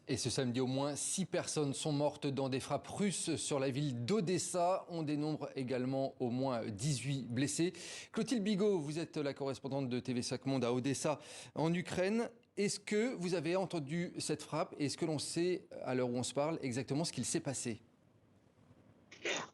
Et ce samedi, au moins 6 personnes sont mortes dans des frappes russes sur la ville d'Odessa. On dénombre également au moins 18 blessés. Clotilde Bigot, vous êtes la correspondante de TV5 Monde à Odessa, en Ukraine. Est-ce que vous avez entendu cette frappe? Est-ce que l'on sait, à l'heure où on se parle, exactement ce qu'il s'est passé?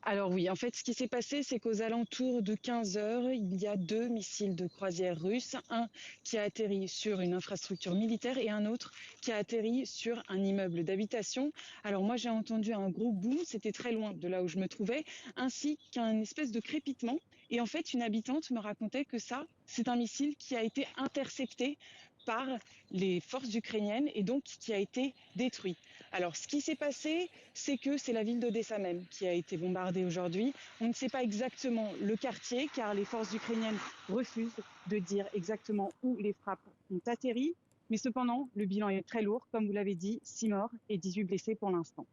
Alors oui, en fait, ce qui s'est passé, c'est qu'aux alentours de 15 heures, il y a 2 missiles de croisière russes, un qui a atterri sur une infrastructure militaire et un autre qui a atterri sur un immeuble d'habitation. Alors moi, j'ai entendu un gros boom, c'était très loin de là où je me trouvais, ainsi qu'un espèce de crépitement. Et en fait, une habitante me racontait que ça, c'est un missile qui a été intercepté par les forces ukrainiennes et donc qui a été détruit. Alors, ce qui s'est passé, c'est que c'est la ville d'Odessa même qui a été bombardée aujourd'hui. On ne sait pas exactement le quartier car les forces ukrainiennes refusent de dire exactement où les frappes ont atterri. Mais cependant, le bilan est très lourd. Comme vous l'avez dit, 6 morts et 18 blessés pour l'instant.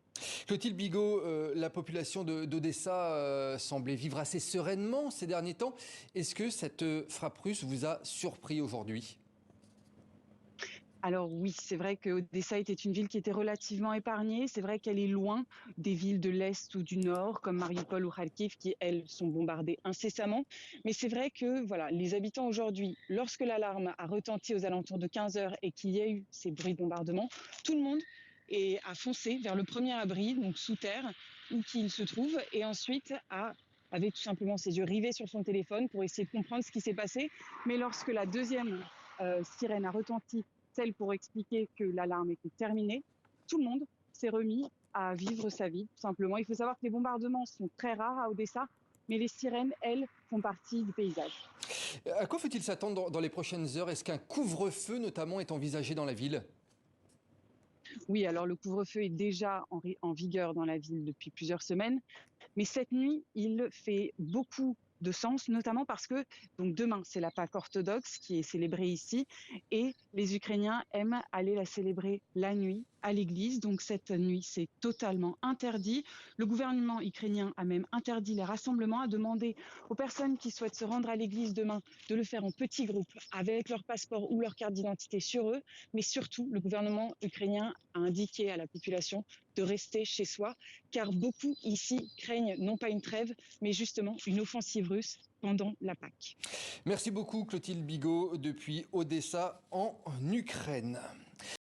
Clotilde Bigot, la population d'Odessa semblait vivre assez sereinement ces derniers temps. Est-ce que cette frappe russe vous a surpris aujourd'hui? Alors oui, c'est vrai que Odessa était une ville qui était relativement épargnée. C'est vrai qu'elle est loin des villes de l'Est ou du Nord, comme Mariupol ou Kharkiv, qui, elles, sont bombardées incessamment. Mais c'est vrai que voilà, les habitants aujourd'hui, lorsque l'alarme a retenti aux alentours de 15 heures et qu'il y a eu ces bruits de bombardement, tout le monde a foncé vers le premier abri, donc sous terre, où qu'il se trouve, et ensuite avait tout simplement ses yeux rivés sur son téléphone pour essayer de comprendre ce qui s'est passé. Mais lorsque la deuxième sirène a retenti, celle pour expliquer que l'alarme était terminée, tout le monde s'est remis à vivre sa vie, tout simplement. Il faut savoir que les bombardements sont très rares à Odessa, mais les sirènes, elles, font partie du paysage. À quoi faut-il s'attendre dans les prochaines heures? Est-ce qu'un couvre-feu notamment est envisagé dans la ville? Oui, alors le couvre-feu est déjà en vigueur dans la ville depuis plusieurs semaines, mais cette nuit, il fait beaucoup de sens, notamment parce que donc demain, c'est la Pâque orthodoxe qui est célébrée ici et les Ukrainiens aiment aller la célébrer la nuit à l'église. Donc cette nuit, c'est totalement interdit. Le gouvernement ukrainien a même interdit les rassemblements, a demandé aux personnes qui souhaitent se rendre à l'église demain de le faire en petits groupes avec leur passeport ou leur carte d'identité sur eux. Mais surtout, le gouvernement ukrainien a indiqué à la population de rester chez soi, car beaucoup ici craignent non pas une trêve, mais justement une offensive russe pendant la Pâque. Merci beaucoup Clotilde Bigot depuis Odessa en Ukraine.